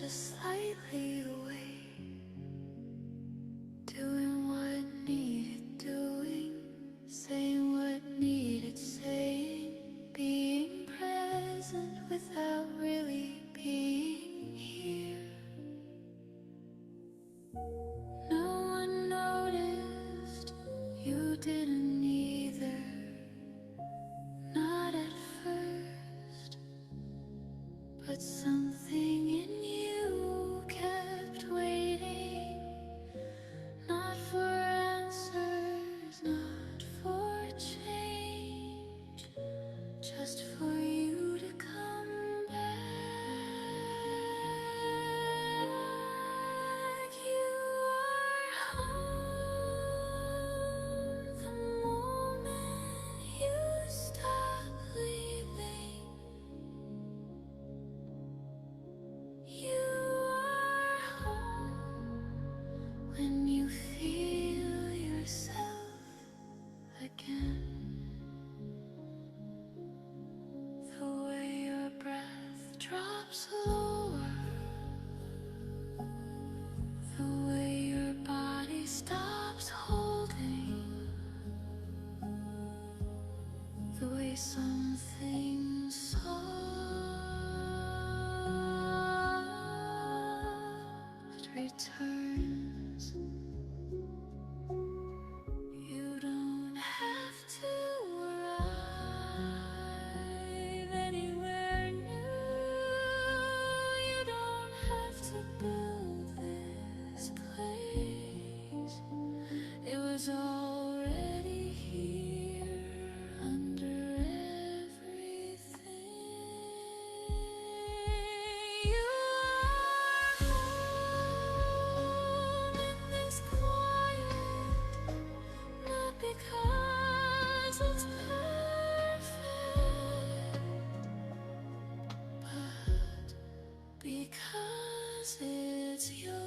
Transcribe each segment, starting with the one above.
just slightly away, doing what needed doing, saying what needed saying, being present without really being here. No one noticed, you didn't either, not at first, but something in you kept waiting, not for answers, not for change, just for you to come back. You are home the moment you stop leaving. You are home when you feel yourself again. The way your breath drops lower, the way your body stops holding, the way something soft returns. You don't have to arrive anywhere new. You don't have to build this place. It was already here under everything. You are home in this quiet, not because it's perfect, but because it's yours.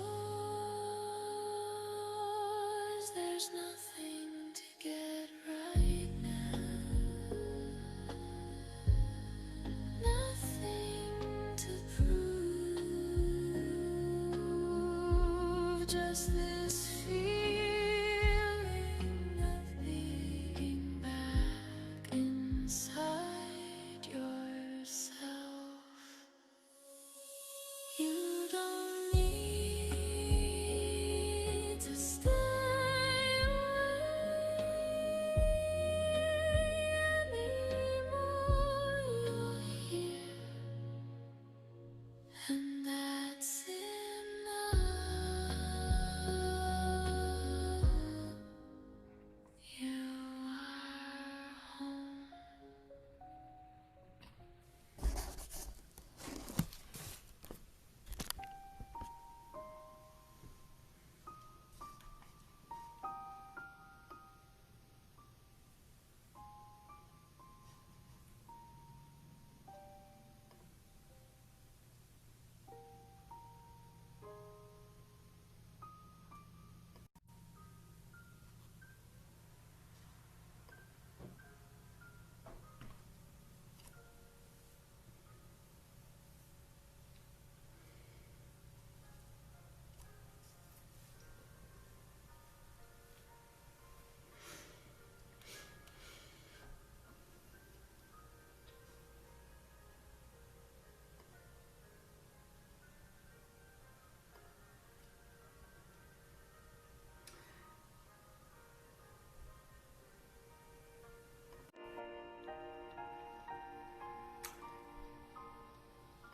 There's nothing to get right now, nothing to prove, just this feeling of being back inside yourself. You don't need to stay away anymore. You're here, and that's enough. You are home.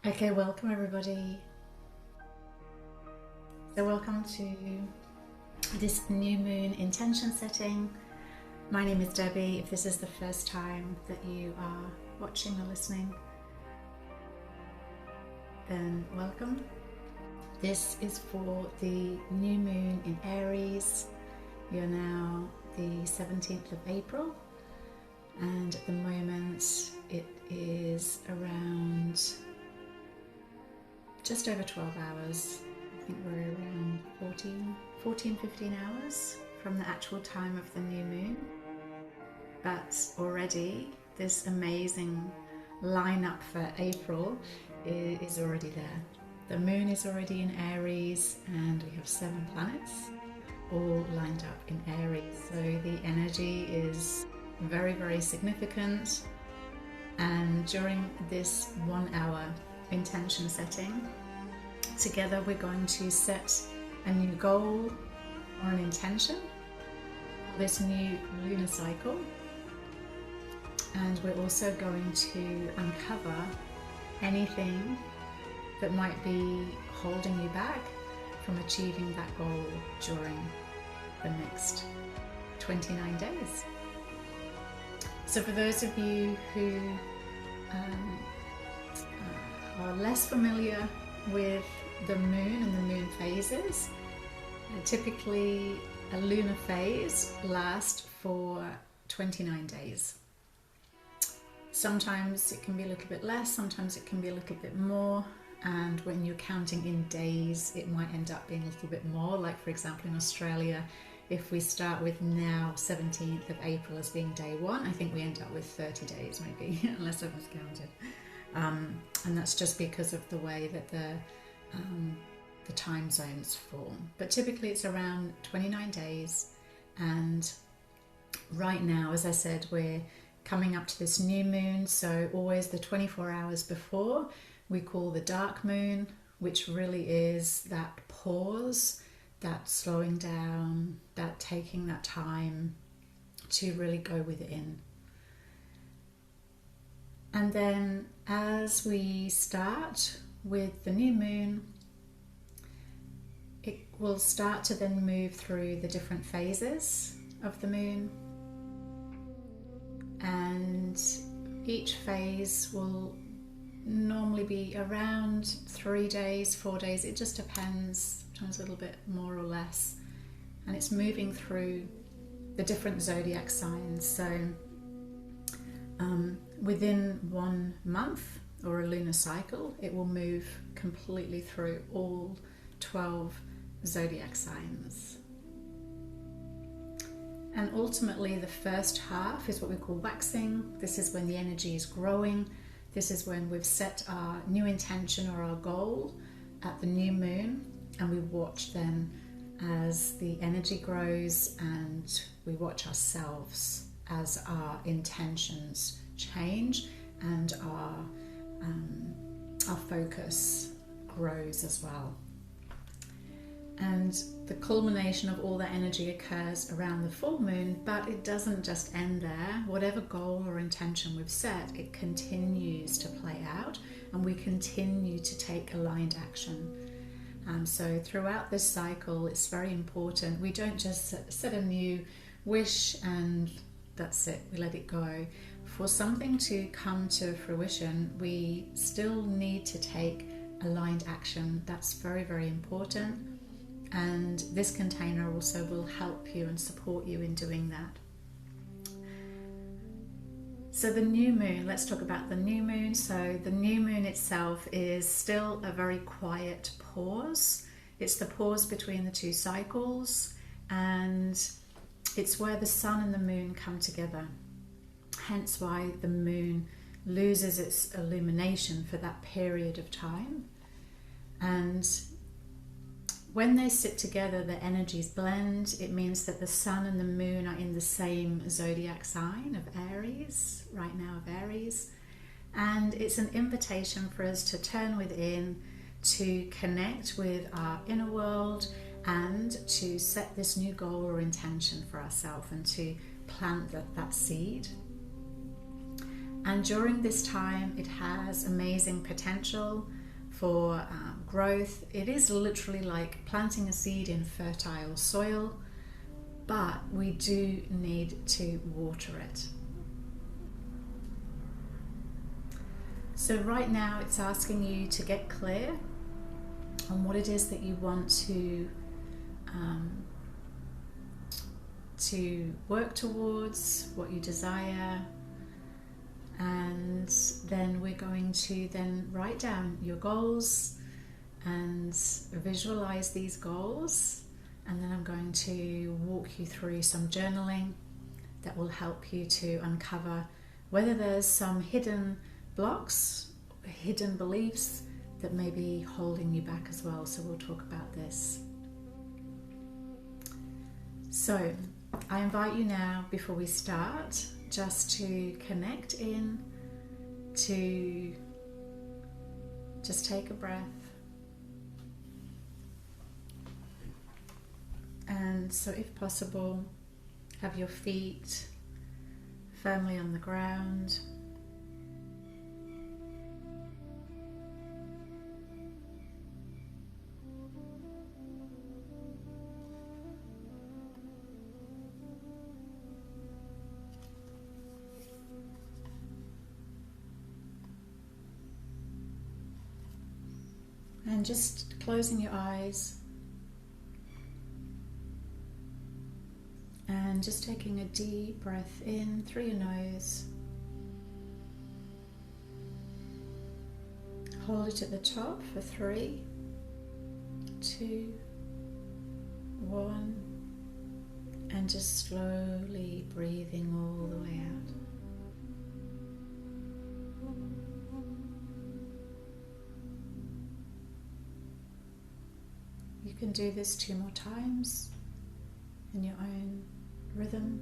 Okay, welcome everybody. So welcome to this new moon intention setting. My name is Debbie. If this is the first time that you are watching or listening, then welcome. This is for the new moon in Aries. You're now the 17th of April, and at the moment it is around just over 12 hours. I think we're around 15 hours from the actual time of the new moon. But already this amazing lineup for April is already there. The moon is already in Aries, and we have 7 planets all lined up in Aries. So the energy is very, very significant. And during this 1 hour intention setting, together we're going to set a new goal or an intention for this new lunar cycle. And we're also going to uncover anything that might be holding you back from achieving that goal during the next 29 days. So for those of you who are less familiar with the moon and the moon phases, typically a lunar phase lasts for 29 days. Sometimes it can be a little bit less, sometimes it can be a little bit more, and when you're counting in days it might end up being a little bit more. Like for example in Australia, if we start with now 17th of April as being day 1, I think we end up with 30 days maybe, unless I've miscounted. And that's just because of the way that the time zones form. But typically it's around 29 days, and right now, as I said, we're coming up to this new moon, so always the 24 hours before we call the dark moon, which really is that pause, that slowing down, that taking that time to really go within. And then as we start with the new moon, it will start to then move through the different phases of the moon, and each phase will normally be around 3 days, 4 days, it just depends, sometimes a little bit more or less, and it's moving through the different zodiac signs. So within 1 month or a lunar cycle, it will move completely through all 12 zodiac signs. And ultimately the first half is what we call waxing. This is when the energy is growing. This is when we've set our new intention or our goal at the new moon, and we watch then as the energy grows, and we watch ourselves as our intentions change and our focus grows as well. And the culmination of all that energy occurs around the full moon, but it doesn't just end there. Whatever goal or intention we've set, it continues to play out, and we continue to take aligned action. So throughout this cycle, it's very important. We don't just set a new wish and that's it, we let it go. For something to come to fruition, we still need to take aligned action. That's very, very important. And this container also will help you and support you in doing that. So the new moon, let's talk about the new moon. So the new moon itself is still a very quiet pause. It's the pause between the 2 cycles, and it's where the sun and the moon come together. Hence why the moon loses its illumination for that period of time. And when they sit together, the energies blend. It means that the sun and the moon are in the same zodiac sign of Aries, right now of Aries. And it's an invitation for us to turn within, to connect with our inner world, and to set this new goal or intention for ourselves and to plant that seed. And during this time, it has amazing potential for growth. It is literally like planting a seed in fertile soil, but we do need to water it. So right now it's asking you to get clear on what it is that you want to work towards, what you desire. And then we're going to then write down your goals and visualize these goals, and then I'm going to walk you through some journaling that will help you to uncover whether there's some hidden blocks, hidden beliefs that may be holding you back as well. So we'll talk about this. So I invite you now, before we start, just to connect in, to just take a breath. And so if possible, have your feet firmly on the ground. And just closing your eyes and just taking a deep breath in through your nose. Hold it at the top for 3, 2, 1, and just slowly breathing all the way out. You can do this 2 more times in your own rhythm.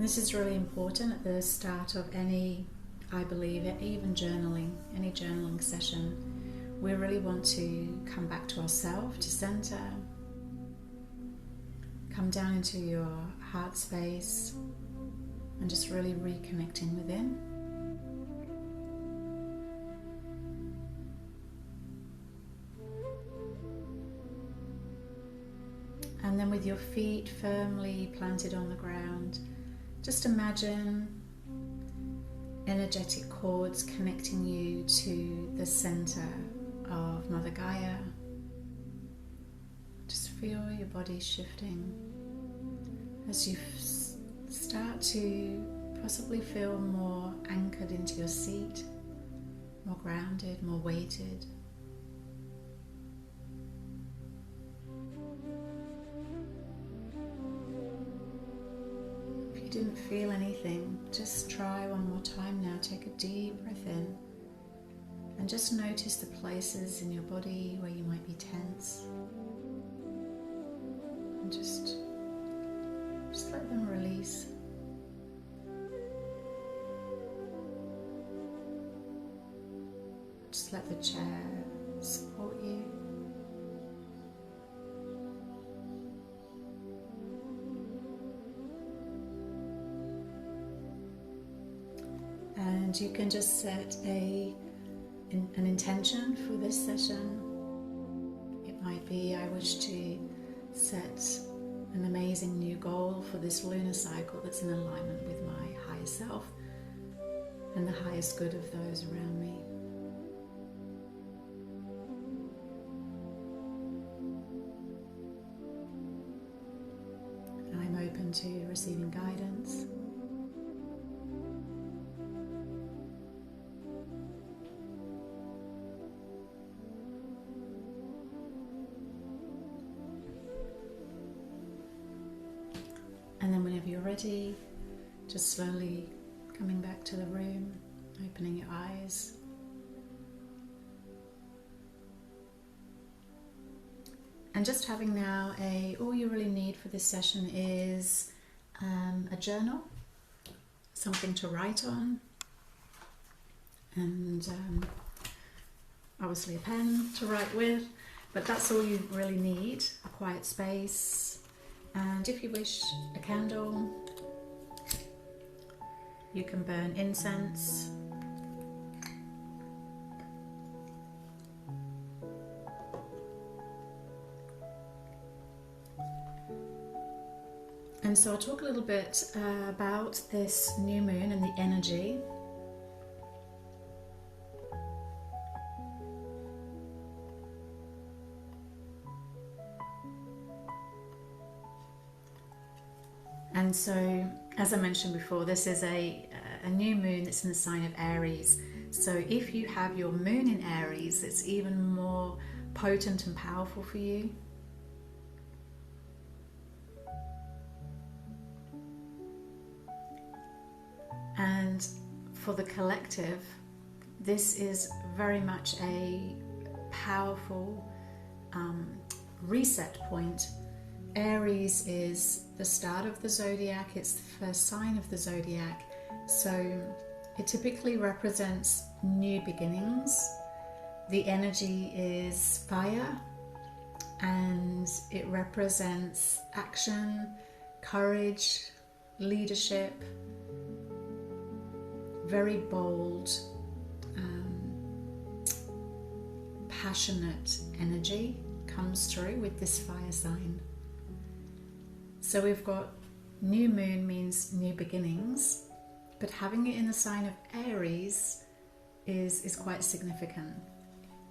This is really important at the start of any, I believe, even journaling, any journaling session. We really want to come back to ourselves, to center, come down into your heart space, and just really reconnecting within. And then with your feet firmly planted on the ground, just imagine energetic cords connecting you to the center of Mother Gaia. Just feel your body shifting as you start to possibly feel more anchored into your seat, more grounded, more weighted. If you didn't feel anything, just try one more time now. Take a deep breath in and just notice the places in your body where you might be tense. And just let them release. Just let the chair support you. And you can just set an intention for this session. It might be, I wish to set an amazing new goal for this lunar cycle that's in alignment with my higher self and the highest good of those around me. And I'm open to receiving guidance. And then whenever you're ready, just slowly coming back to the room, opening your eyes. And just having now all you really need for this session is a journal, something to write on, and obviously a pen to write with, but that's all you really need, a quiet space. And if you wish, a candle. You can burn incense. And so I'll talk a little bit about this new moon and the energy And so, as I mentioned before, this is a new moon that's in the sign of Aries. So if you have your moon in Aries, it's even more potent and powerful for you. And for the collective, this is very much a powerful reset point. Aries is the start of the zodiac, it's the first sign of the zodiac, so it typically represents new beginnings. The energy is fire and it represents action, courage, leadership, very bold, passionate energy comes through with this fire sign. So we've got new moon means new beginnings, but having it in the sign of Aries is quite significant.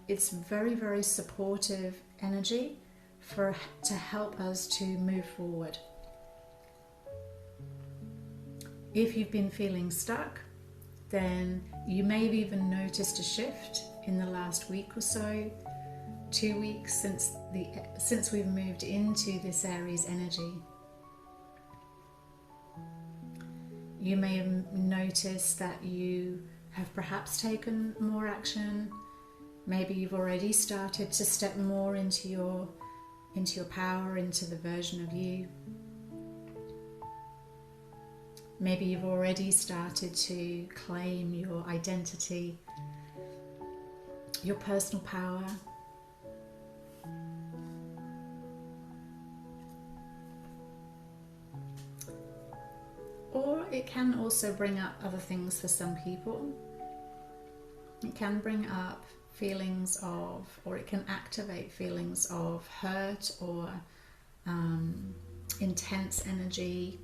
It's very, very supportive energy to help us to move forward. If you've been feeling stuck, then you may have even noticed a shift in the last week or so, 2 weeks since we've moved into this Aries energy. You may have noticed that you have perhaps taken more action. Maybe you've already started to step more into your power, into the version of you. Maybe you've already started to claim your identity, your personal power. Or it can also bring up other things for some people. It can bring up feelings of, or it can activate feelings of hurt or intense energy.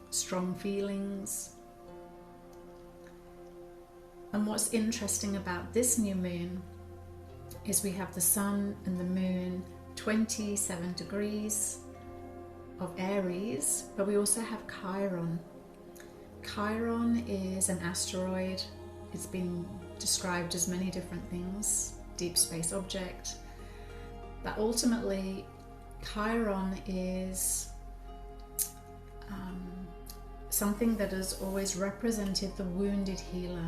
Strong feelings. And what's interesting about this new moon is we have the sun and the moon 27 degrees of Aries, but we also have Chiron. Chiron is an asteroid. It's been described as many different things, deep space object, but ultimately Chiron is something that has always represented the wounded healer.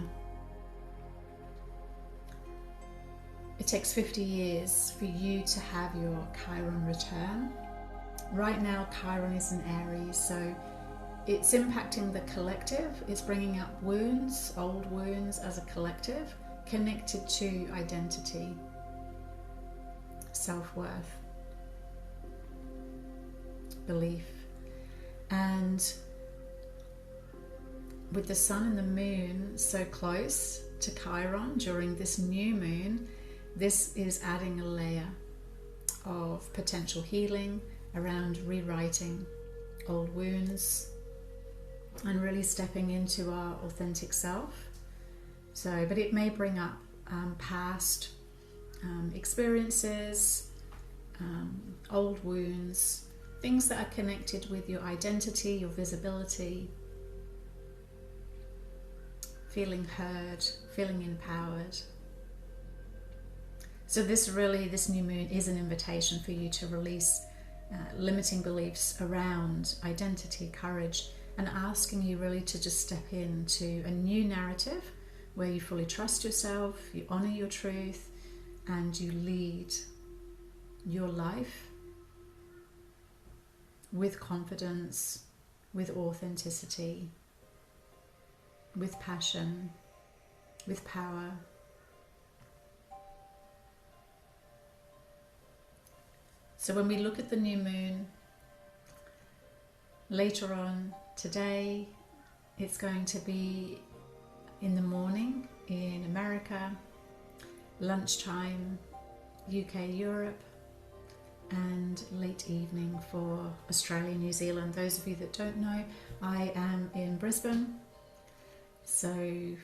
It takes 50 years for you to have your Chiron return. Right now Chiron is in Aries, so it's impacting the collective. It's bringing up wounds, old wounds as a collective, connected to identity, self-worth, belief. And with the sun and the moon so close to Chiron during this new moon, this is adding a layer of potential healing around rewriting old wounds and really stepping into our authentic self. So, but it may bring up past experiences, old wounds, things that are connected with your identity, your visibility, feeling heard, feeling empowered. So this new moon is an invitation for you to release limiting beliefs around identity, courage, and asking you really to just step into a new narrative where you fully trust yourself, you honor your truth, and you lead your life with confidence, with authenticity, with passion, with power. So when we look at the new moon later on today, it's going to be in the morning in America, lunchtime UK, Europe, and late evening for Australia, New Zealand. Those of you that don't know, I am in Brisbane, so in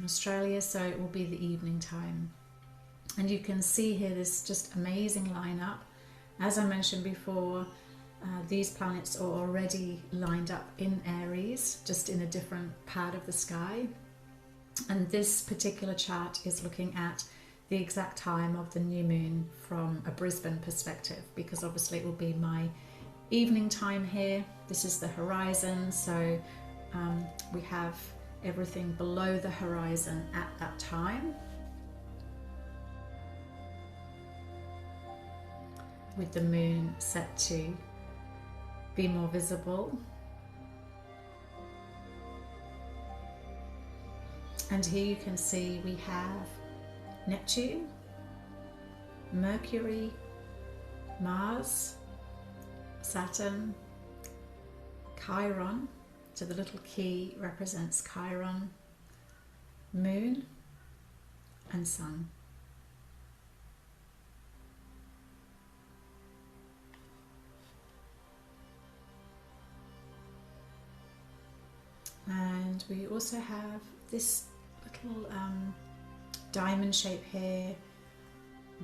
Australia, so it will be the evening time. And you can see here this just amazing lineup. As I mentioned before, these planets are already lined up in Aries, just in a different part of the sky. And this particular chart is looking at the exact time of the new moon from a Brisbane perspective, because obviously it will be my evening time here. This is the horizon, so we have everything below the horizon at that time, with the moon set to be more visible. And here you can see we have Neptune, Mercury, Mars, Saturn, Chiron, so the little key represents Chiron, Moon and Sun. And we also have this little diamond shape here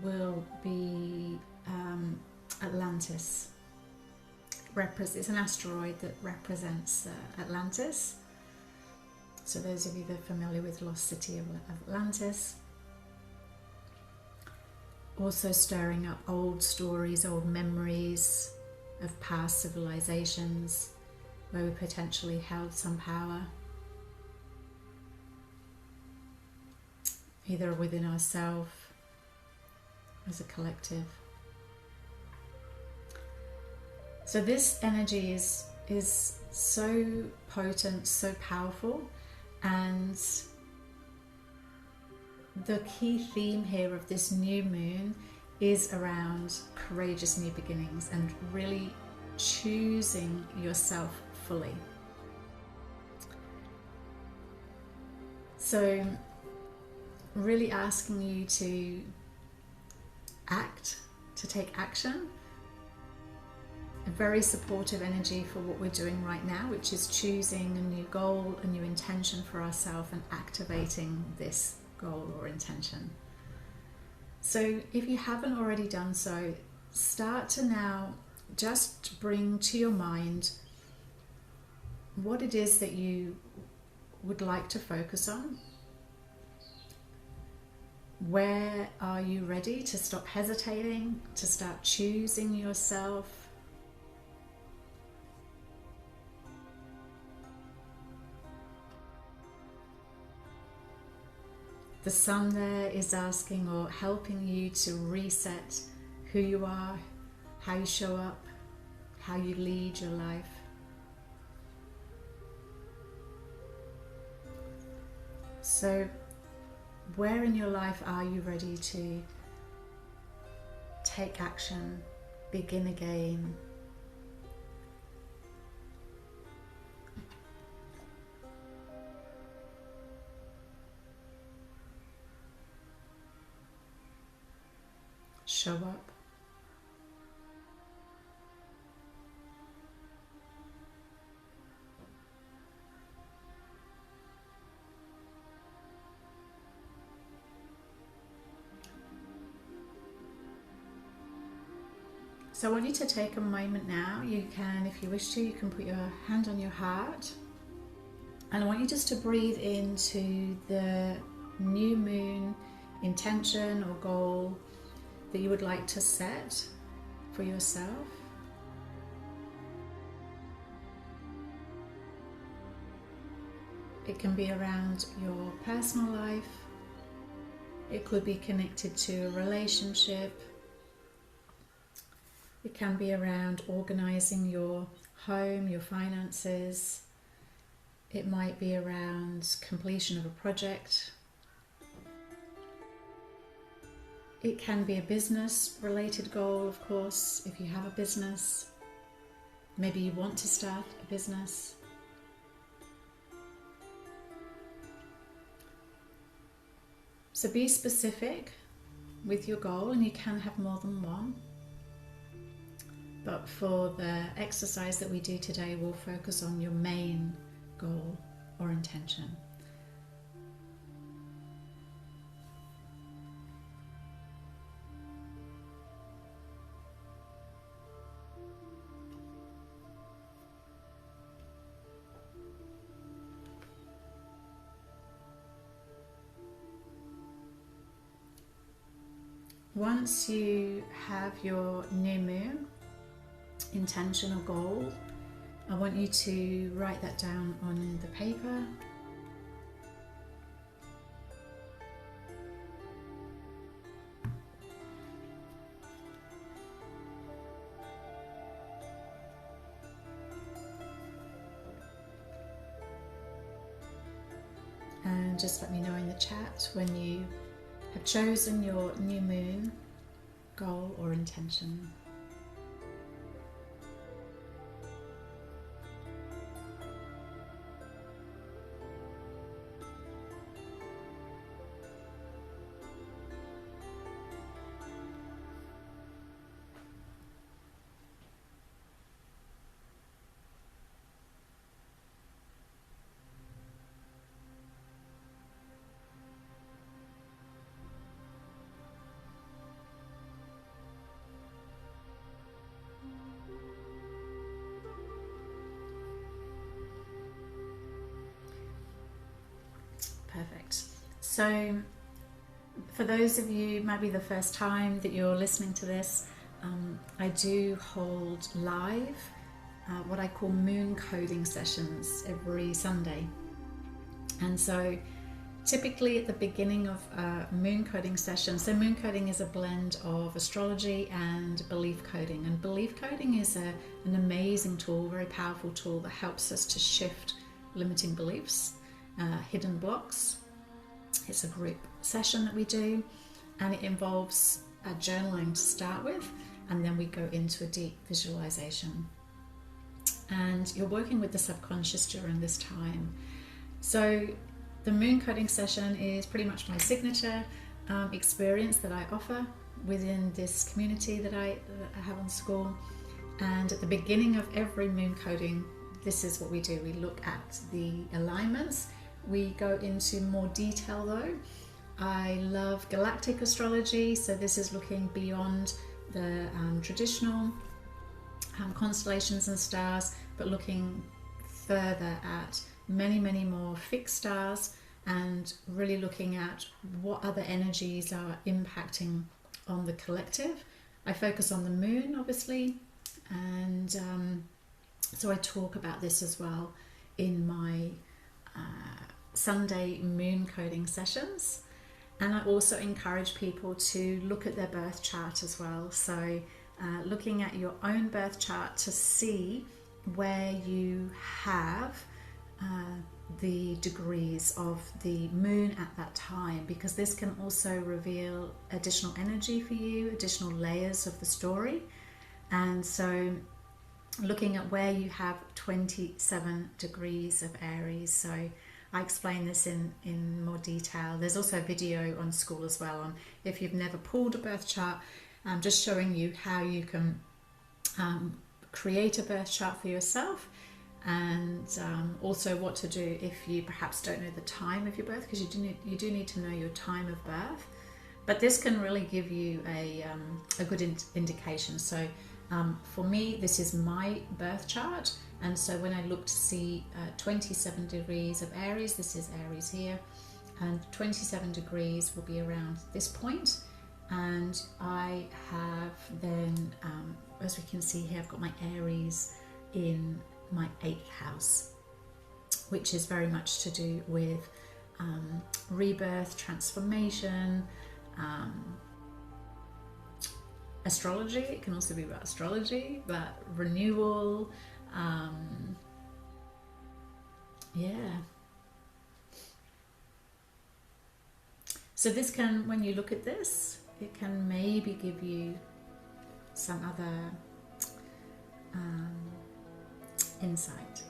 will be Atlantis. It's an asteroid that represents Atlantis. So those of you that are familiar with Lost City of Atlantis. Also stirring up old stories, old memories of past civilizations where we potentially held some power, either within ourselves, as a collective. So this energy is so potent, so powerful, and the key theme here of this new moon is around courageous new beginnings and really choosing yourself fully. So really asking you to act, to take action. A very supportive energy for what we're doing right now, which is choosing a new goal, a new intention for ourselves and activating this goal or intention. So if you haven't already done so, start to now just bring to your mind what it is that you would like to focus on. Where are you ready to stop hesitating, to start choosing yourself? The sun there is asking or helping you to reset who you are, how you show up, how you lead your life. So where in your life are you ready to take action, begin again? Show up. So I want you to take a moment now. You can, if you wish to, you can put your hand on your heart. And I want you just to breathe into the new moon intention or goal that you would like to set for yourself. It can be around your personal life. It could be connected to a relationship. It can be around organizing your home, your finances. It might be around completion of a project. It can be a business related goal, of course, if you have a business. Maybe you want to start a business. So be specific with your goal, and you can have more than one. But for the exercise that we do today, we'll focus on your main goal or intention. once you have your new moon intention or goal, I want you to write that down on the paper. And just let me know in the chat when you have chosen your new moon goal or intention. Perfect. So for those of you, maybe the first time that you're listening to this, I do hold live what I call MoonCoding sessions every Sunday. And so typically at the beginning of a MoonCoding session, so MoonCoding is a blend of astrology and belief coding. And belief coding is an amazing tool, very powerful tool that helps us to shift limiting beliefs, hidden blocks. It's a group session that we do, and it involves journaling to start with, and then we go into a deep visualization. And you're working with the subconscious during this time. So the MoonCoding session is pretty much my signature experience that I offer within this community that I have on Skool. And at the beginning of every MoonCoding, this is what we do. We look at the alignments. We go into more detail though. I love galactic astrology, so this is looking beyond the traditional constellations and stars, but looking further at many more fixed stars and really looking at what other energies are impacting on the collective. I focus on the moon, obviously, and so I talk about this as well in my Sunday MoonCoding sessions. And I also encourage people to look at their birth chart as well. So looking at your own birth chart to see where you have the degrees of the moon at that time, because this can also reveal additional energy for you, additional layers of the story. And so looking at where you have 27 degrees of Aries. So I explain this in more detail. There's also a video on Skool as well on if you've never pulled a birth chart, just showing you how you can create a birth chart for yourself, and also what to do if you perhaps don't know the time of your birth, because you do need to know your time of birth. But this can really give you a good indication. So for me, this is my birth chart. And so when I look to see 27 degrees of Aries, this is Aries here, and 27 degrees will be around this point. And I have then, as we can see here, I've got my Aries in my 8th house, which is very much to do with rebirth, transformation, astrology. It can also be about astrology, but renewal. Yeah. So this can, when you look at this, it can maybe give you some other insight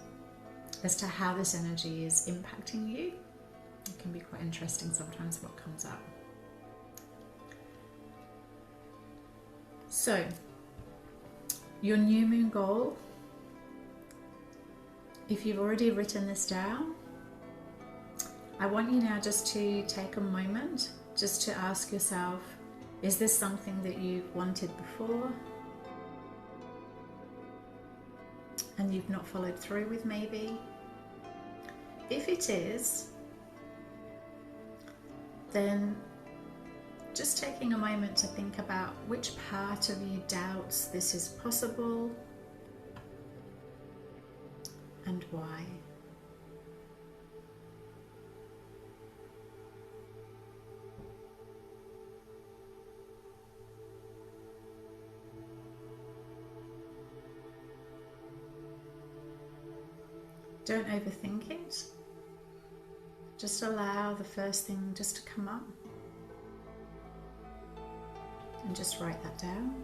as to how this energy is impacting you. It can be quite interesting sometimes what comes up. So, your new moon goal, if you've already written this down, I want you now just to take a moment just to ask yourself, is this something that you've wanted before and you've not followed through with maybe? If it is, then just taking a moment to think about which part of you doubts this is possible and why. Don't overthink it. Just allow the first thing just to come up and just write that down.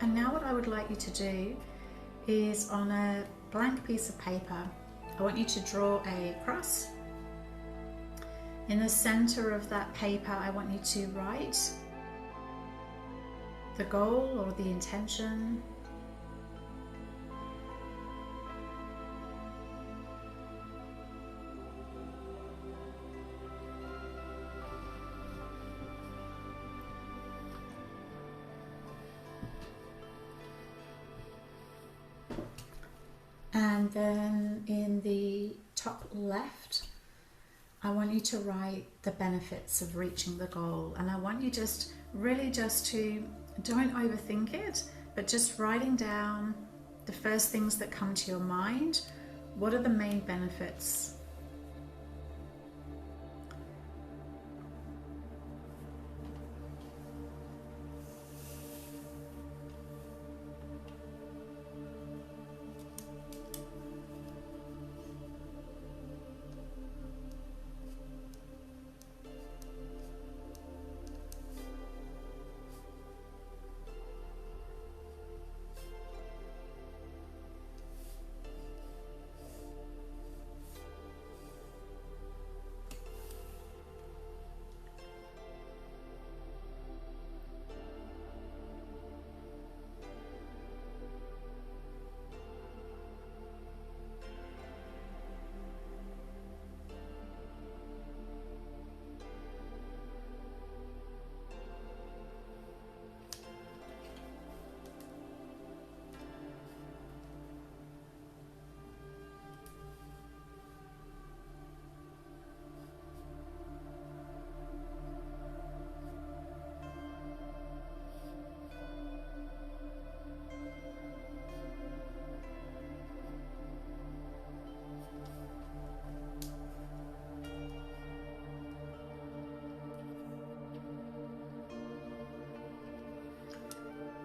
And now what I would like you to do is, on a blank piece of paper, I want you to draw a cross. In the center of that paper, I want you to write the goal or the intention. And then in the top left, I want you to write the benefits of reaching the goal. And I want you just really just to, don't overthink it, but just writing down the first things that come to your mind. What are the main benefits?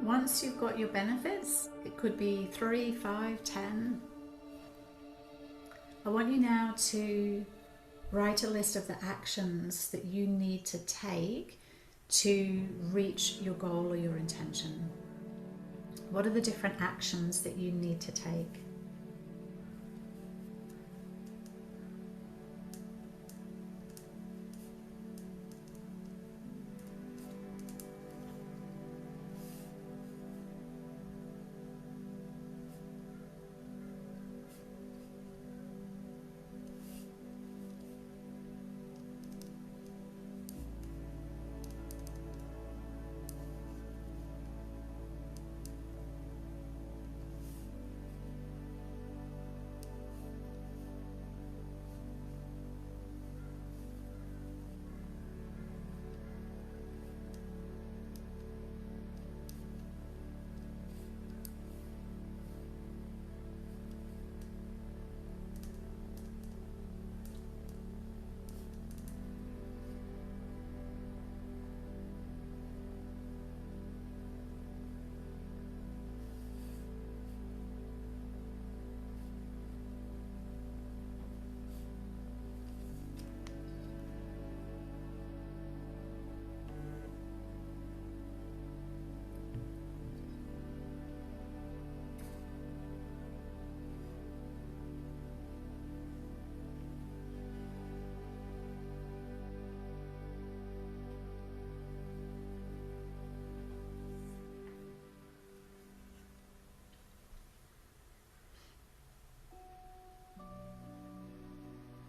Once you've got your benefits, it could be 3, 5, 10. I want you now to write a list of the actions that you need to take to reach your goal or your intention. What are the different actions that you need to take?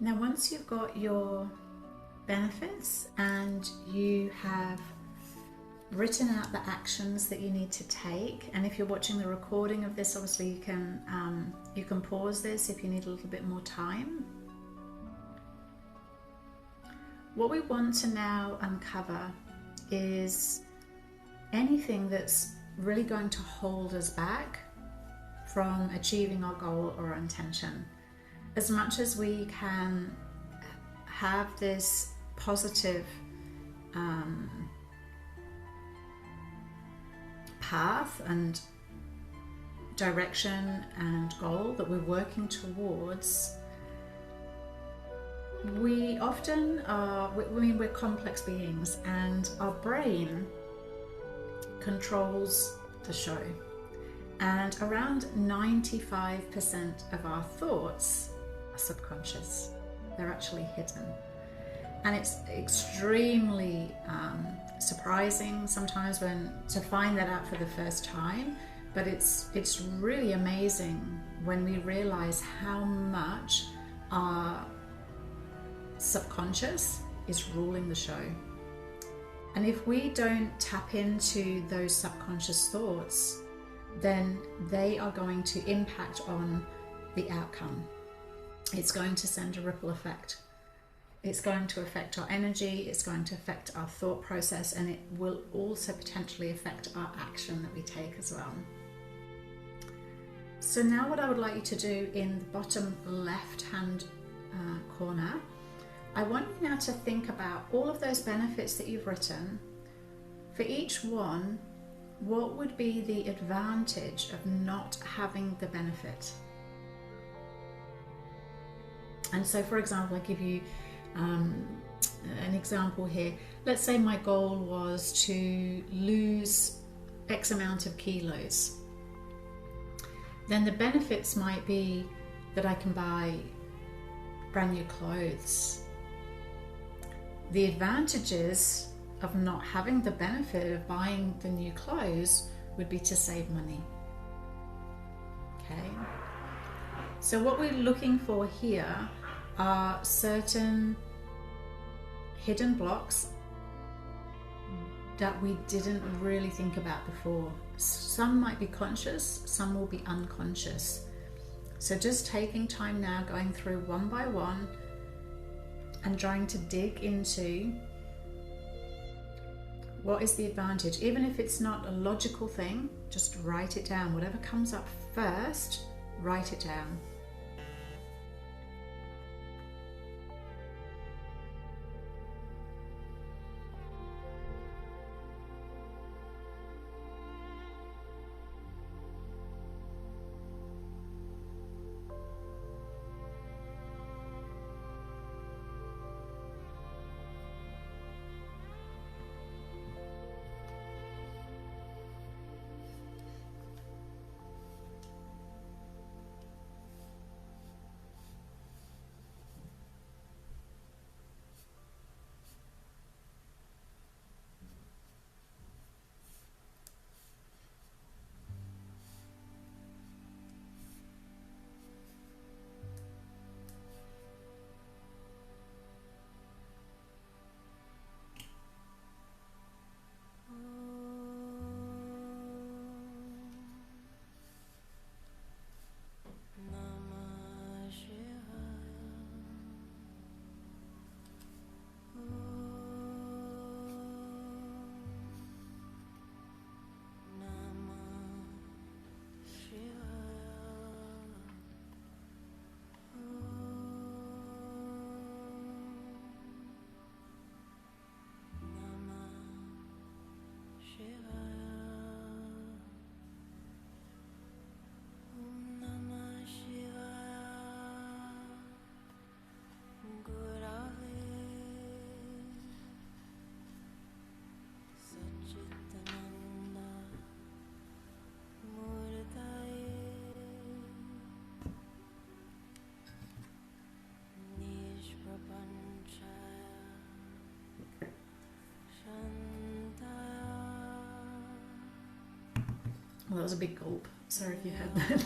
Now, once you've got your benefits and you have written out the actions that you need to take. And if you're watching the recording of this, obviously you can pause this if you need a little bit more time. What we want to now uncover is anything that's really going to hold us back from achieving our goal or our intention. As much as we can have this positive path and direction and goal that we're working towards, we often are, we're complex beings, and our brain controls the show. And around 95% of our thoughts are subconscious. They're actually hidden. And it's extremely surprising sometimes to find that out for the first time, but it's really amazing when we realize how much our subconscious is ruling the show. And if we don't tap into those subconscious thoughts, then they are going to impact on the outcome. It's going to send a ripple effect. It's going to affect our energy, it's going to affect our thought process, and it will also potentially affect our action that we take as well. So now what I would like you to do in the bottom left hand corner, I want you now to think about all of those benefits that you've written. For each one, what would be the advantage of not having the benefit? And so, for example, I give you an example here. Let's say my goal was to lose X amount of kilos. Then the benefits might be that I can buy brand new clothes. The advantages of not having the benefit of buying the new clothes would be to save money. Okay, so what we're looking for here are certain hidden blocks that we didn't really think about before. Some might be conscious, some will be unconscious. So just taking time now, going through one by one and trying to dig into what is the advantage. Even if it's not a logical thing, just write it down. Whatever comes up first, write it down. Well, that was a big gulp. Sorry if you heard that.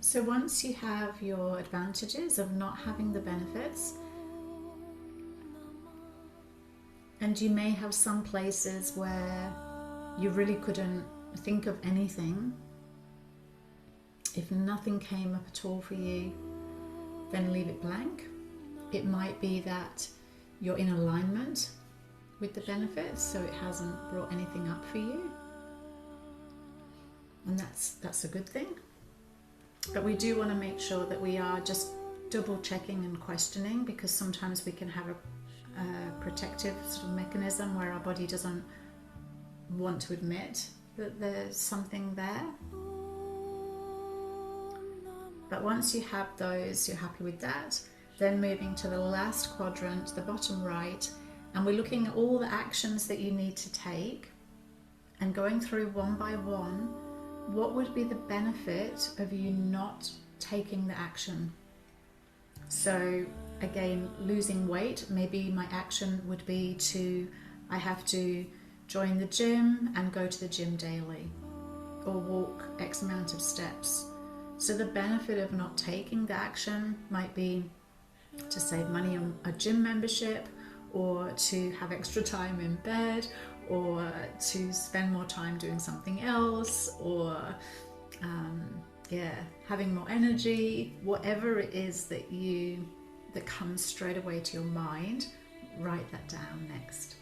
So once you have your advantages of not having the benefits, and you may have some places where you really couldn't think of anything, if nothing came up at all for you, then leave it blank. It might be that you're in alignment with the benefits, so it hasn't brought anything up for you, and that's a good thing. But we do want to make sure that we are just double checking and questioning, because sometimes we can have a protective sort of mechanism where our body doesn't want to admit that there's something there. But once you have those, you're happy with that, then moving to the last quadrant, the bottom right, and we're looking at all the actions that you need to take and going through one by one. What would be the benefit of you not taking the action? So again, losing weight, maybe my action would be I have to join the gym and go to the gym daily, or walk X amount of steps. So the benefit of not taking the action might be to save money on a gym membership, or to have extra time in bed, or to spend more time doing something else, or having more energy. Whatever it is that comes straight away to your mind, write that down next.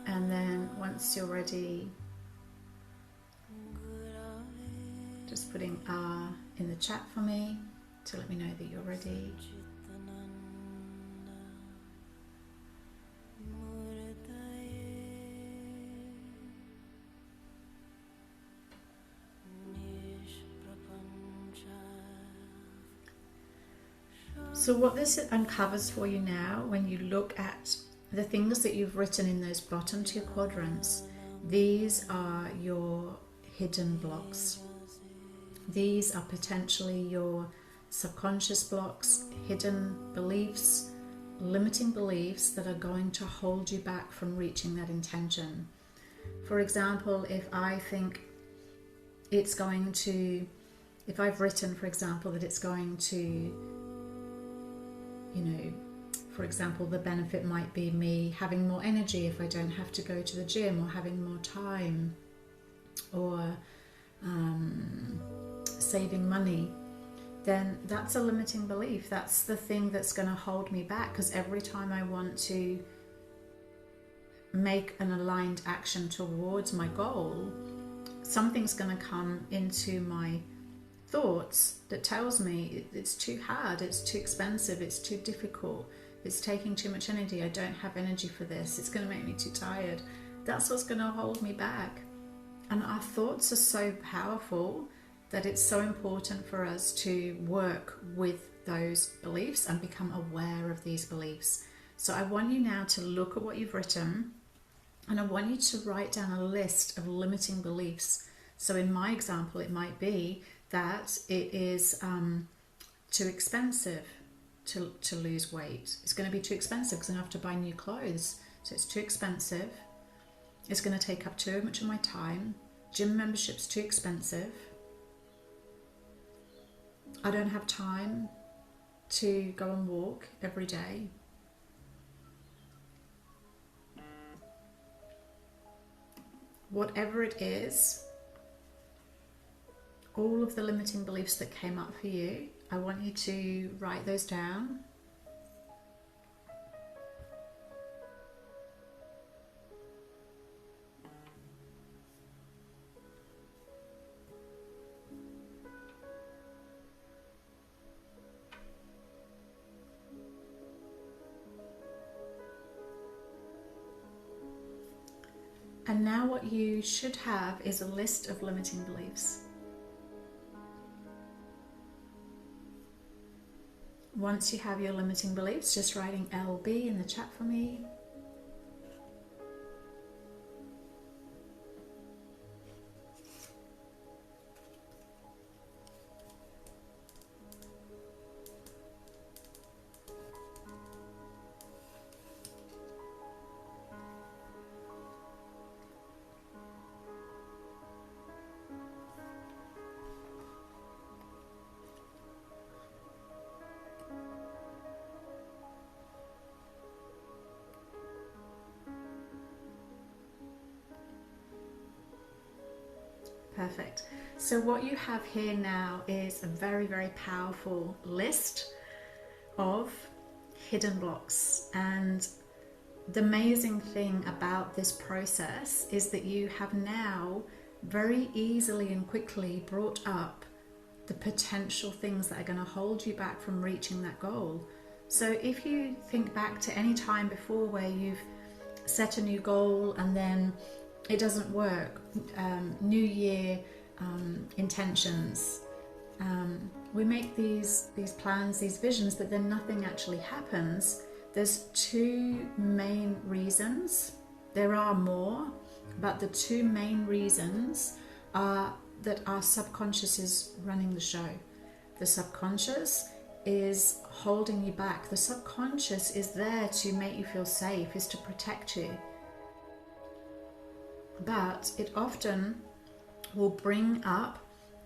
And then once you're ready, just putting R in the chat for me to let me know that you're ready. So what this uncovers for you now, when you look at the things that you've written in those bottom two quadrants, these are your hidden blocks. These are potentially your subconscious blocks, hidden beliefs, limiting beliefs that are going to hold you back from reaching that intention. For example, if I think it's going to, if I've written, for example, that it's going to, for example, the benefit might be me having more energy if I don't have to go to the gym, or having more time, or saving money, then that's a limiting belief. That's the thing that's going to hold me back, because every time I want to make an aligned action towards my goal, something's going to come into my thoughts that tells me it's too hard, it's too expensive, it's too difficult, it's taking too much energy, I don't have energy for this, it's going to make me too tired. That's what's going to hold me back. And our thoughts are so powerful that it's so important for us to work with those beliefs and become aware of these beliefs. So I want you now to look at what you've written, and I want you to write down a list of limiting beliefs. So in my example, it might be that it is too expensive to lose weight. It's going to be too expensive because I have to buy new clothes. So it's too expensive. It's going to take up too much of my time. Gym membership's too expensive. I don't have time to go and walk every day. Whatever it is, all of the limiting beliefs that came up for you, I want you to write those down. And now what you should have is a list of limiting beliefs. Once you have your limiting beliefs, just writing LB in the chat for me. Perfect. So what you have here now is a very, very powerful list of hidden blocks. And the amazing thing about this process is that you have now very easily and quickly brought up the potential things that are going to hold you back from reaching that goal. So if you think back to any time before where you've set a new goal and then it doesn't work, New Year intentions, we make these plans, these visions, but then nothing actually happens. There's two main reasons. There are more, but the two main reasons are that our subconscious is running the show. The subconscious is holding you back. The subconscious is there to make you feel safe, is to protect you. But it often will bring up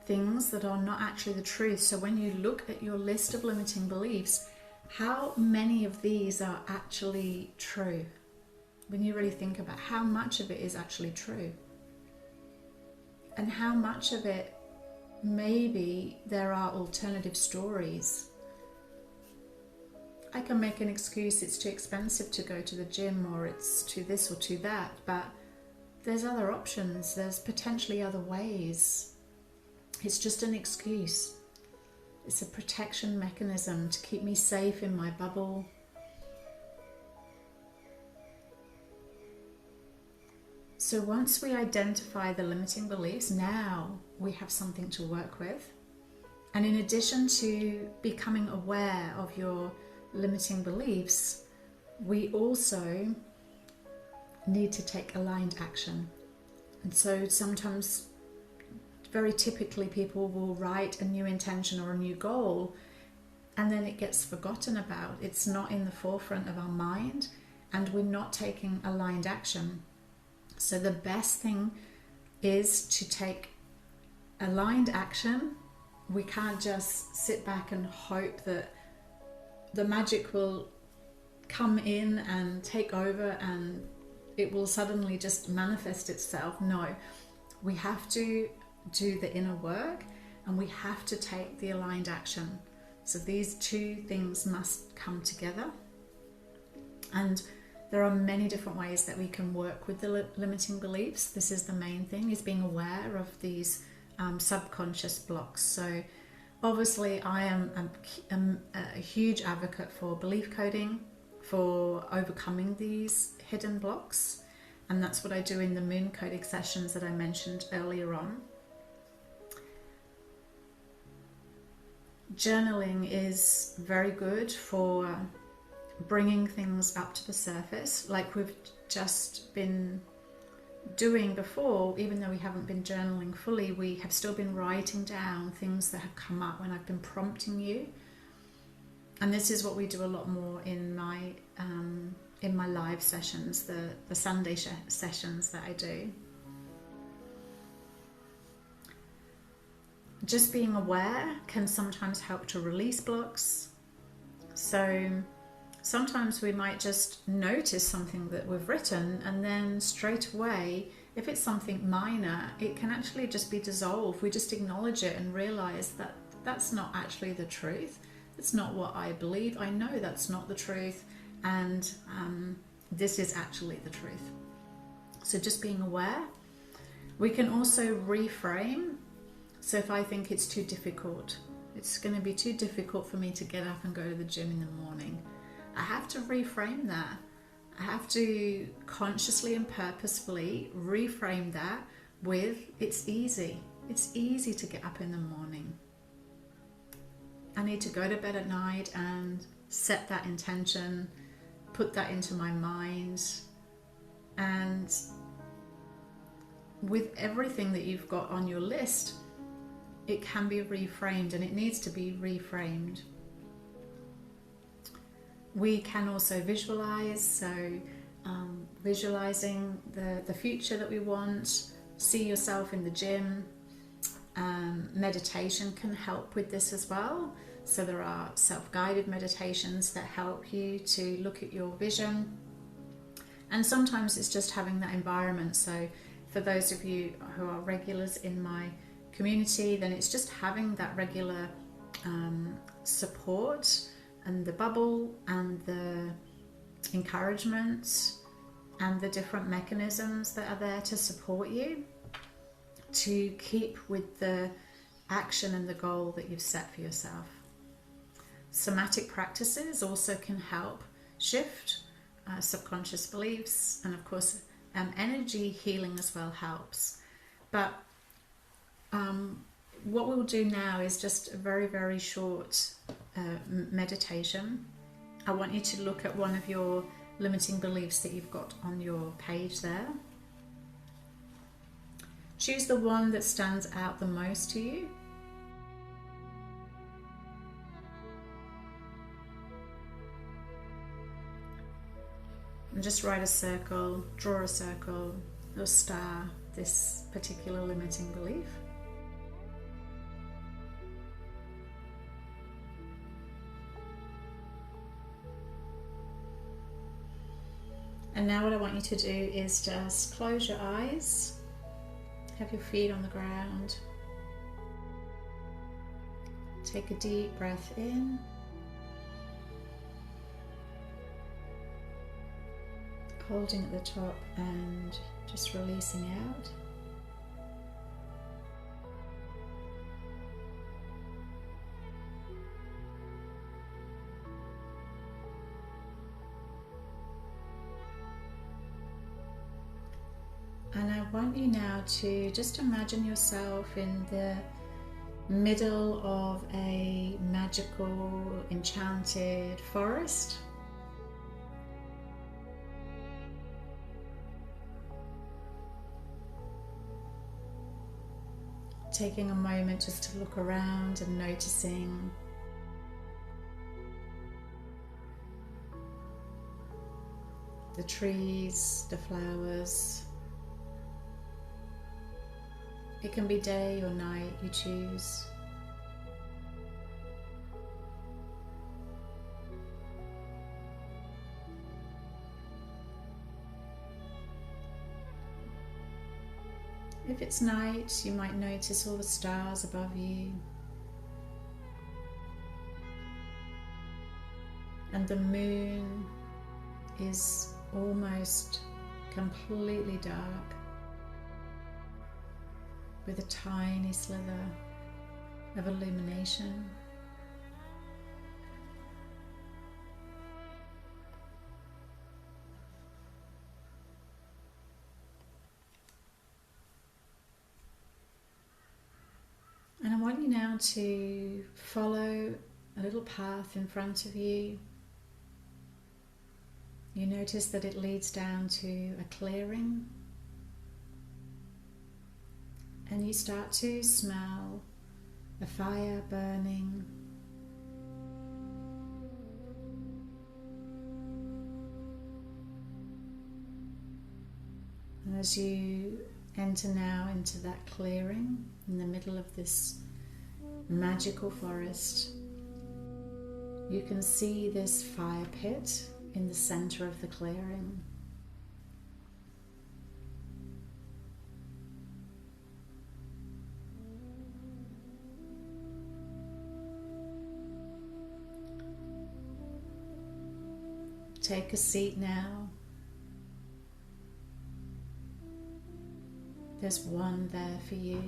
things that are not actually the truth. So when you look at your list of limiting beliefs, how many of these are actually true? When you really think about how much of it is actually true, and how much of it maybe there are alternative stories. I can make an excuse, it's too expensive to go to the gym, or it's too this or too that, but there's other options, there's potentially other ways. It's just an excuse. It's a protection mechanism to keep me safe in my bubble. So once we identify the limiting beliefs, now we have something to work with. And in addition to becoming aware of your limiting beliefs, we also need to take aligned action. And so sometimes, very typically, people will write a new intention or a new goal and then it gets forgotten about. It's not in the forefront of our mind and we're not taking aligned action. So the best thing is to take aligned action. We can't just sit back and hope that the magic will come in and take over and it will suddenly just manifest itself. No, we have to do the inner work and we have to take the aligned action. So these two things must come together. And there are many different ways that we can work with the limiting beliefs. This is the main thing, is being aware of these subconscious blocks. So Obviously, I am a huge advocate for belief coding, for overcoming these hidden blocks, and that's what I do in the MoonCoding sessions that I mentioned earlier on. Journaling is very good for bringing things up to the surface, like we've just been doing before. Even though we haven't been journaling fully, we have still been writing down things that have come up when I've been prompting you. And this is what we do a lot more in my live sessions, the Sunday sessions that I do. Just being aware can sometimes help to release blocks. So sometimes we might just notice something that we've written, and then straight away, if it's something minor, it can actually just be dissolved. We just acknowledge it and realize that that's not actually the truth. It's not what I believe. I know that's not the truth, and this is actually the truth. So just being aware. We can also reframe. So if I think it's too difficult, it's going to be too difficult for me to get up and go to the gym in the morning, I have to reframe that. I have to consciously and purposefully reframe that with, it's easy. It's easy to get up in the morning. I need to go to bed at night and set that intention, put that into my mind. And with everything that you've got on your list, it can be reframed, and it needs to be reframed. We can also visualize, so visualizing the future that we want, see yourself in the gym. Meditation can help with this as well. So there are self-guided meditations that help you to look at your vision. And sometimes it's just having that environment. So for those of you who are regulars in my community, then it's just having that regular support, and the bubble, and the encouragement, and the different mechanisms that are there to support you to keep with the action and the goal that you've set for yourself. Somatic practices also can help shift subconscious beliefs, and of course energy healing as well helps. But what we'll do now is just a very, very short meditation. I want you to look at one of your limiting beliefs that you've got on your page there. Choose the one that stands out the most to you. And just write a circle, draw a circle, or star this particular limiting belief. And now what I want you to do is just close your eyes, have your feet on the ground, take a deep breath in, holding at the top and just releasing out. And I want you now to just imagine yourself in the middle of a magical, enchanted forest. Taking a moment just to look around and noticing the trees, the flowers. It can be day or night, you choose. If it's night, you might notice all the stars above you. And the moon is almost completely dark, with a tiny slither of illumination. And I want you now to follow a little path in front of you. You notice that it leads down to a clearing, and you start to smell a fire burning. And as you enter now into that clearing in the middle of this magical forest, you can see this fire pit in the center of the clearing. Take a seat now. There's one there for you.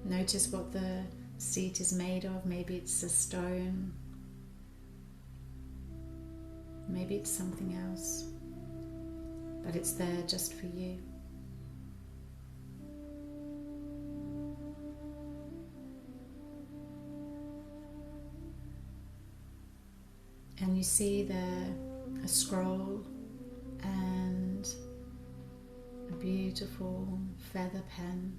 Notice what the seat is made of. Maybe it's a stone. Maybe it's something else. But it's there just for you. And you see there a scroll and a beautiful feather pen.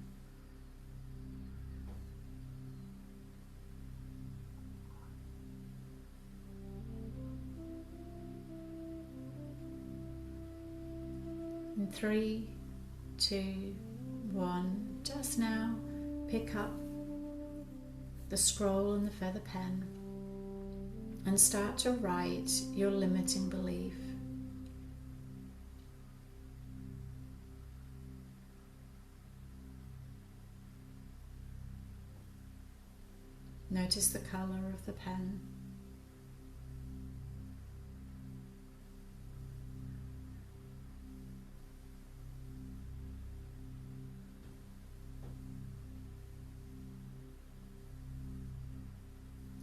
In 3, 2, 1, just now pick up the scroll and the feather pen and start to write your limiting belief. Notice the color of the pen.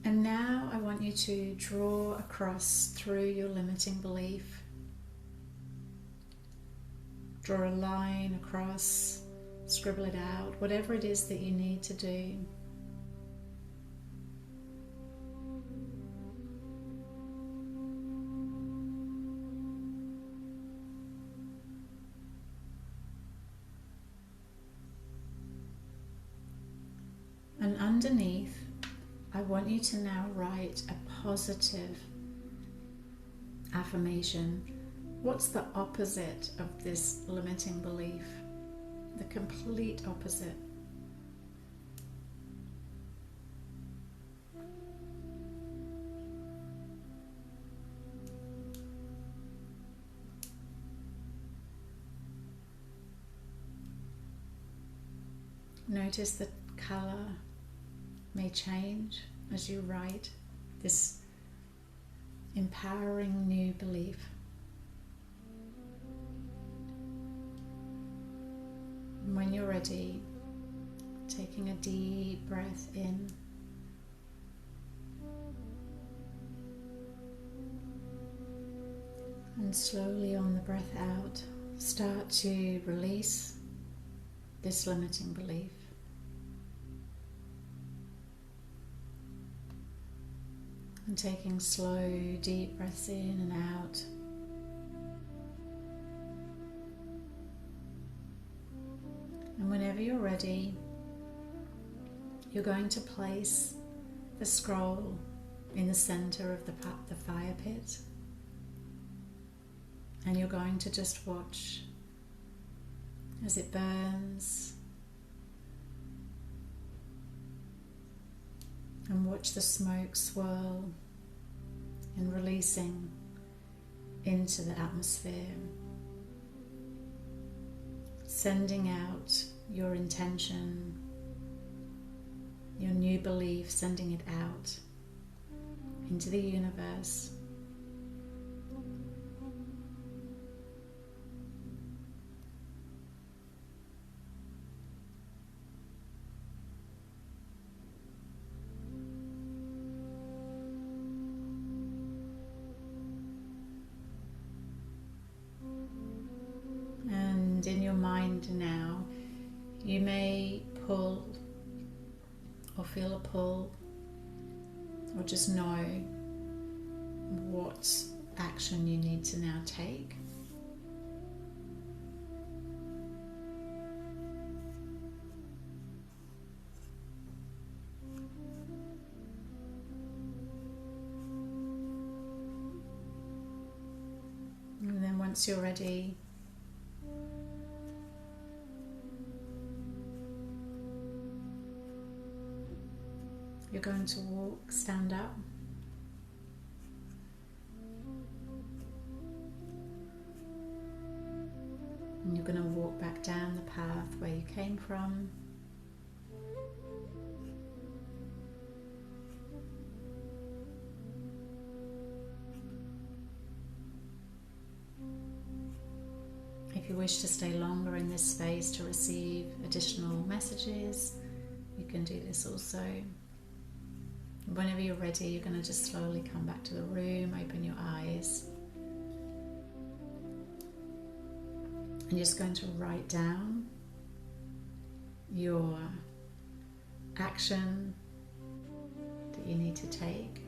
And now I want you to draw across through your limiting belief. Draw a line across, scribble it out, whatever it is that you need to do. And underneath, I want you to now write a positive affirmation. What's the opposite of this limiting belief? The complete opposite. Notice the color may change as you write this empowering new belief. And when you're ready, taking a deep breath in and slowly on the breath out, start to release this limiting belief. And taking slow, deep breaths in and out. And whenever you're ready, you're going to place the scroll in the center of the fire pit. And you're going to just watch as it burns. And watch the smoke swirl and releasing into the atmosphere, sending out your intention, your new belief, sending it out into the universe. mind now, you may pull or feel a pull, or just know what action you need to now take. And then once you're ready, you're going to stand up. And you're going to walk back down the path where you came from. If you wish to stay longer in this space to receive additional messages, you can do this also. Whenever you're ready, you're going to just slowly come back to the room, open your eyes. And you're just going to write down your action that you need to take.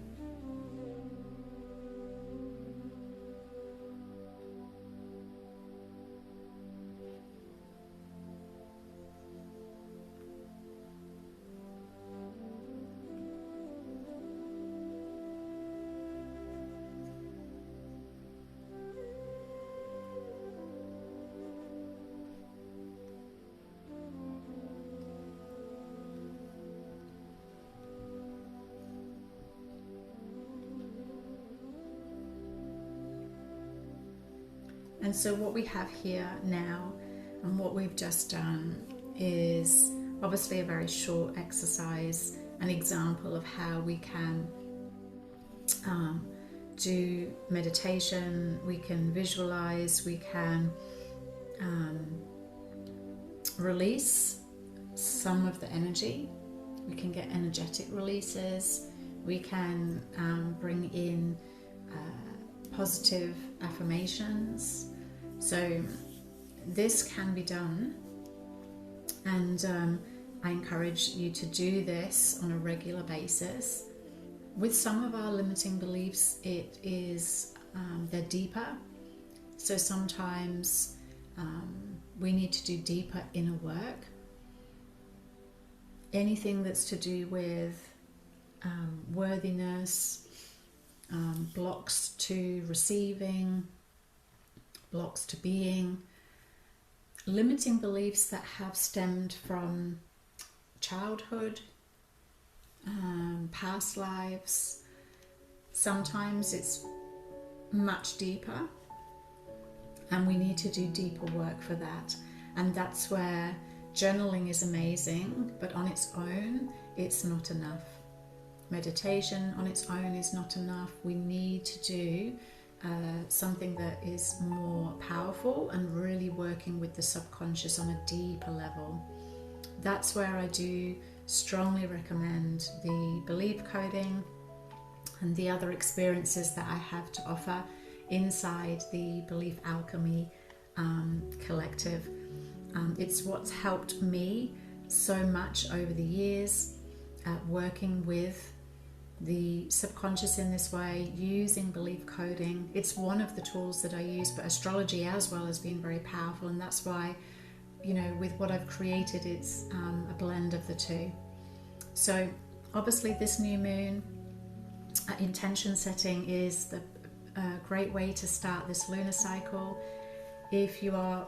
And so what we have here now, and what we've just done, is obviously a very short exercise, an example of how we can do meditation, we can visualize, we can release some of the energy, we can get energetic releases, we can bring in positive affirmations. So this can be done, and I encourage you to do this on a regular basis. With some of our limiting beliefs, it is they're deeper. So sometimes we need to do deeper inner work. Anything that's to do with worthiness, blocks to receiving, blocks to being, limiting beliefs that have stemmed from childhood, past lives. Sometimes it's much deeper, and we need to do deeper work for that. And that's where journaling is amazing, but on its own, it's not enough. Meditation on its own is not enough. We need to do something that is more powerful and really working with the subconscious on a deeper level. That's where I do strongly recommend the belief coding and the other experiences that I have to offer inside the Belief Alchemy collective. It's what's helped me so much over the years at working with the subconscious in this way, using belief coding. It's one of the tools that I use, but astrology as well has been very powerful, and that's why, you know, with what I've created, it's a blend of the two. So obviously this new moon, intention setting is the great way to start this lunar cycle. If you are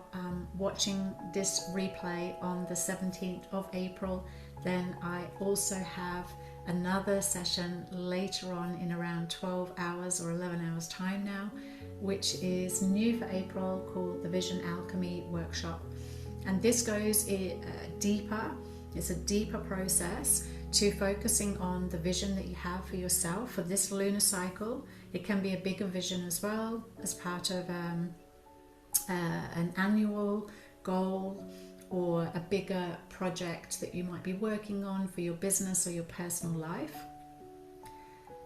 watching this replay on the 17th of April, then I also have another session later on in around 12 hours or 11 hours time now, which is new for April, called the Vision Alchemy Workshop. And this goes deeper. It's a deeper process to focusing on the vision that you have for yourself for this lunar cycle. It can be a bigger vision as well, as part of an annual goal or a bigger project that you might be working on for your business or your personal life.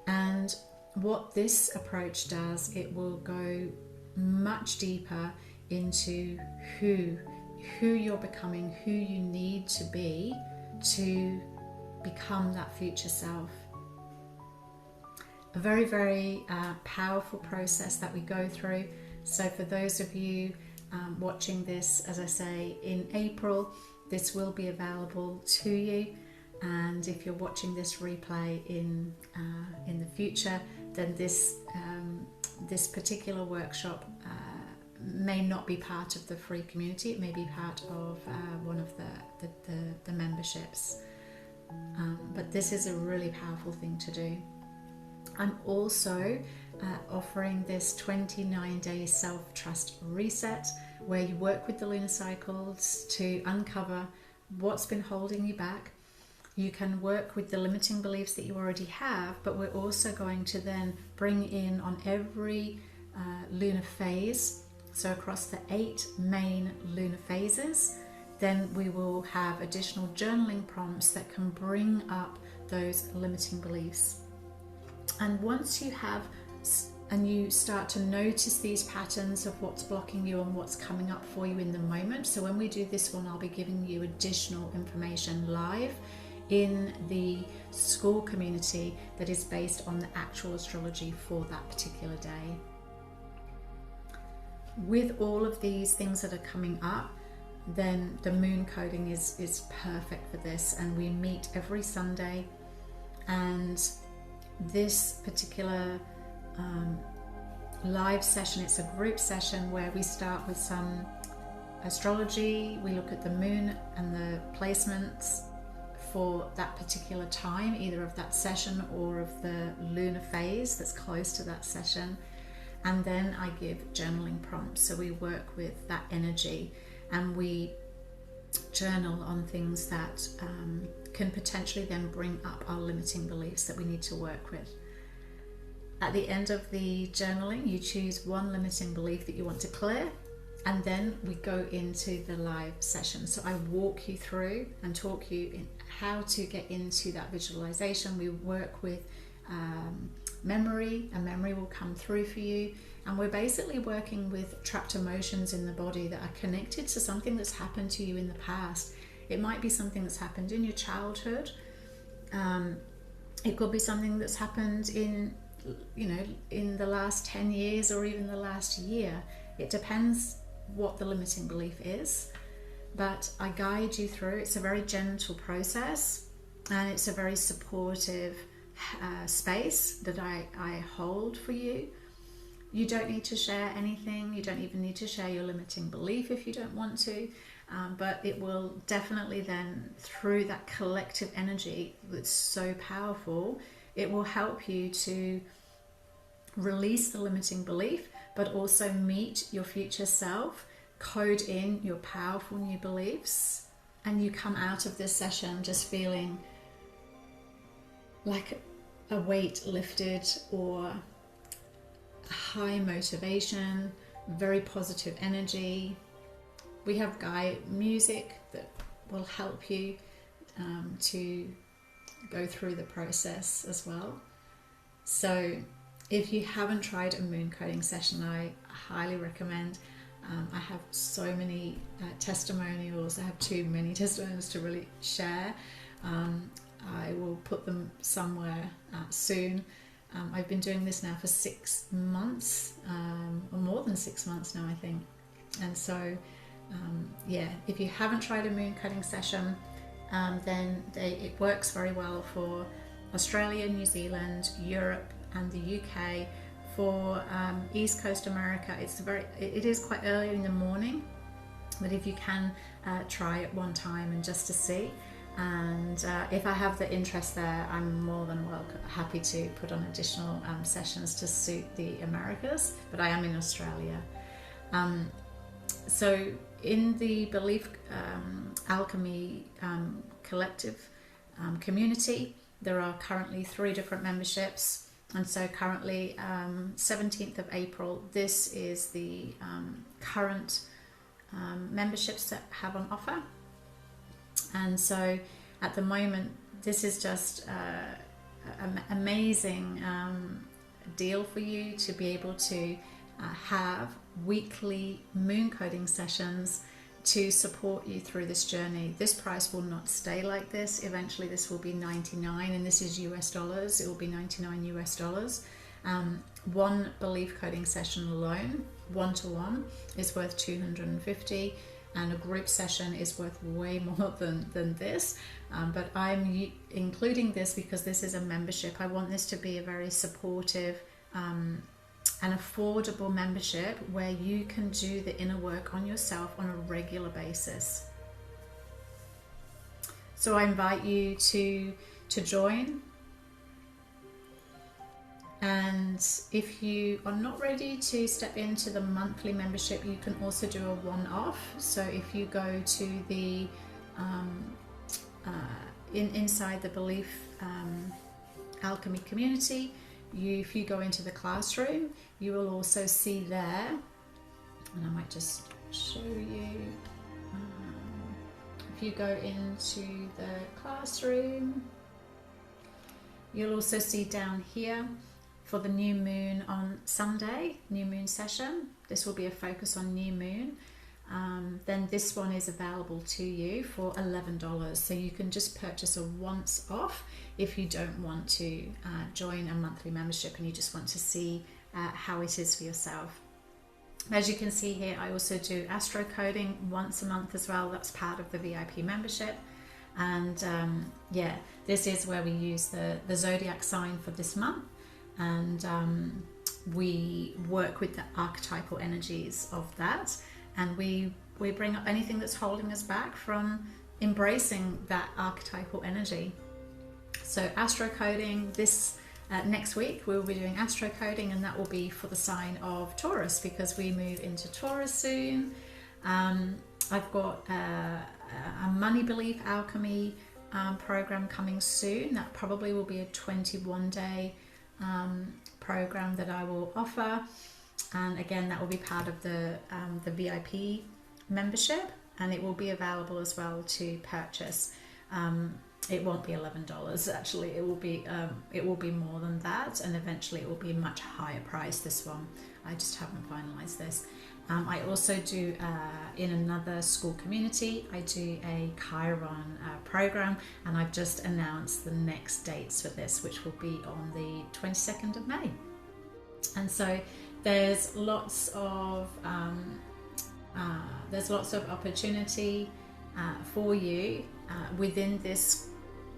And what this approach does, it will go much deeper into who who you're becoming, who you need to be to become that future self. A very, very powerful process that we go through. So for those of you watching this, as I say, in April, this will be available to you. And if you're watching this replay in the future, then this particular workshop may not be part of the free community. It may be part of one of the memberships. But this is a really powerful thing to do. I'm also offering this 29-day self-trust reset, where you work with the lunar cycles to uncover what's been holding you back. You can work with the limiting beliefs that you already have, but we're also going to then bring in on every lunar phase, so across the 8 main lunar phases, then we will have additional journaling prompts that can bring up those limiting beliefs. And once you have, and you start to notice these patterns of what's blocking you and what's coming up for you in the moment. So when we do this one, I'll be giving you additional information live in the Skool community that is based on the actual astrology for that particular day. With all of these things that are coming up, then the MoonCoding is perfect for this, and we meet every Sunday. And this particular live session, it's a group session where we start with some astrology. We look at the moon and the placements for that particular time, either of that session or of the lunar phase that's close to that session. And then I give journaling prompts. So we work with that energy and we journal on things that can potentially then bring up our limiting beliefs that we need to work with. At the end of the journaling, you choose one limiting belief that you want to clear, and then we go into the live session. So I walk you through and talk you in how to get into that visualization. We work with memory, and memory will come through for you. And we're basically working with trapped emotions in the body that are connected to something that's happened to you in the past. It might be something that's happened in your childhood. It could be something that's happened in the last 10 years or even the last year. It depends what the limiting belief is. But I guide you through. It's a very gentle process, and it's a very supportive space that I hold for you. You don't need to share anything. You don't even need to share your limiting belief if you don't want to. But it will definitely then, through that collective energy that's so powerful, it will help you to release the limiting belief, but also meet your future self, code in your powerful new beliefs, and you come out of this session just feeling like a weight lifted, or high motivation, very positive energy. We have guide music that will help you to go through the process as well. So if you haven't tried a MoonCoding session, I highly recommend. I have so many testimonials. I have too many testimonials to really share. I will put them somewhere soon. I've been doing this now for 6 months, or more than 6 months now, I think. And so, if you haven't tried a MoonCoding session, then it works very well for Australia, New Zealand, Europe, and the UK. For East Coast America, it is quite early in the morning, but if you can try it one time and just to see. And if I have the interest there, I'm more than happy to put on additional sessions to suit the Americas, but I am in Australia. So in the Belief Alchemy collective community, there are currently 3 different memberships. And so currently 17th of April, this is the current memberships that have on offer. And so at the moment, this is just an amazing deal for you to be able to have weekly MoonCoding sessions to support you through this journey. This price will not stay like this. Eventually this will be 99, and this is US dollars. It will be 99 US dollars. One belief coding session alone, one-to-one, is worth 250, and a group session is worth way more than this. But I'm including this because this is a membership. I want this to be a very supportive an affordable membership where you can do the inner work on yourself on a regular basis. So I invite you to join. And if you are not ready to step into the monthly membership, you can also do a one-off. So if you go to the inside the Belief Alchemy community, if you go into the classroom, you will also see there, and I might just show you, if you go into the classroom, you'll also see down here for the new moon on Sunday, new moon session. This will be a focus on new moon. Then this one is available to you for $11. So you can just purchase a once off if you don't want to join a monthly membership and you just want to see how it is for yourself. As you can see here, I also do astro coding once a month as well. That's part of the VIP membership. And yeah, this is where we use the zodiac sign for this month. And we work with the archetypal energies of that. And we bring up anything that's holding us back from embracing that archetypal energy. So astro coding, this next week we'll be doing astro coding, and that will be for the sign of Taurus because we move into Taurus soon. I've got a money belief alchemy program coming soon. That probably will be a 21-day program that I will offer. And again, that will be part of the VIP membership, and it will be available as well to purchase. It won't be $11 actually. It will be more than that, and eventually it will be a much higher price. This one, I just haven't finalized this. I also do in another Skool community. I do a Chiron program, and I've just announced the next dates for this, which will be on the 22nd of May. And so there's lots of opportunity for you within this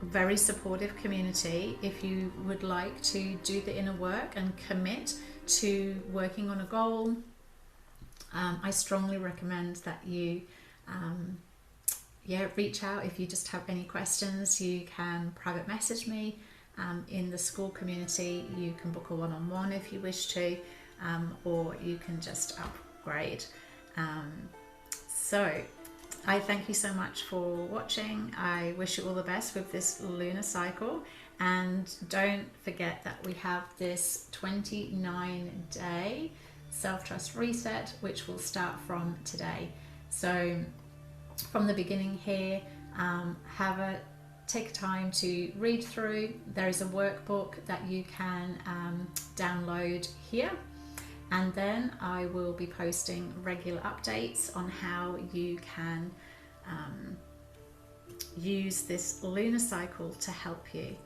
very supportive community. If you would like to do the inner work and commit to working on a goal, I strongly recommend that you reach out. If you just have any questions, you can private message me in the Skool community. You can book a one-on-one if you wish to, or you can just upgrade. So I thank you so much for watching. I wish you all the best with this lunar cycle, and don't forget that we have this 29-day self-trust reset, which will start from today. So from the beginning here, take time to read through. There is a workbook that you can download here. And then I will be posting regular updates on how you can use this lunar cycle to help you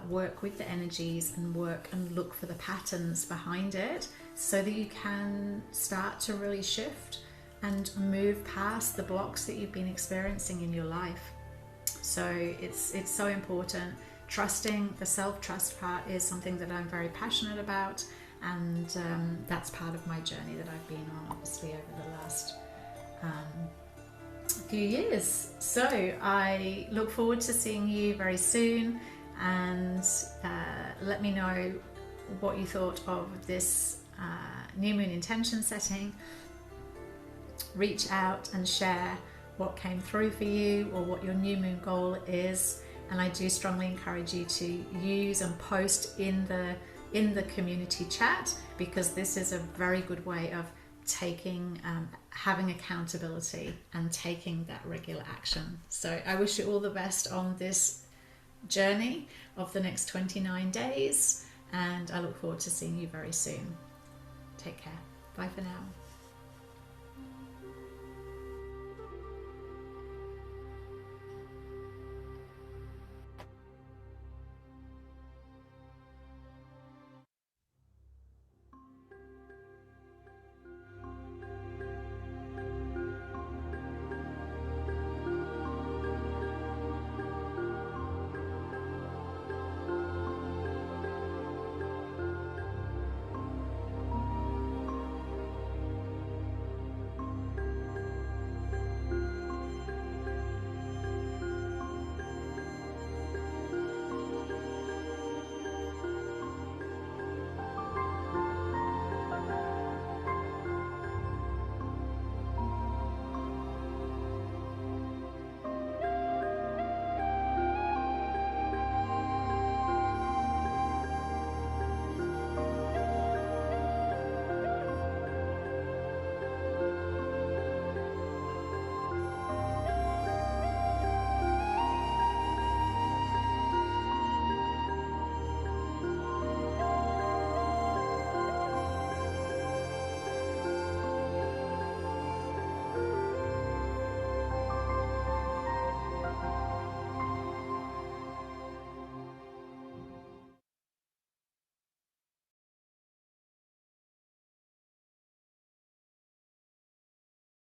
work with the energies and work and look for the patterns behind it, so that you can start to really shift and move past the blocks that you've been experiencing in your life. So it's so important. Trusting, the self-trust part is something that I'm very passionate about. And that's part of my journey that I've been on, obviously, over the last few years. So I look forward to seeing you very soon, and let me know what you thought of this new moon intention setting. Reach out and share what came through for you or what your new moon goal is. And I do strongly encourage you to use and post in the community chat, because this is a very good way of taking, having accountability and taking that regular action. So I wish you all the best on this journey of the next 29 days, and I look forward to seeing you very soon. Take care. Bye for now.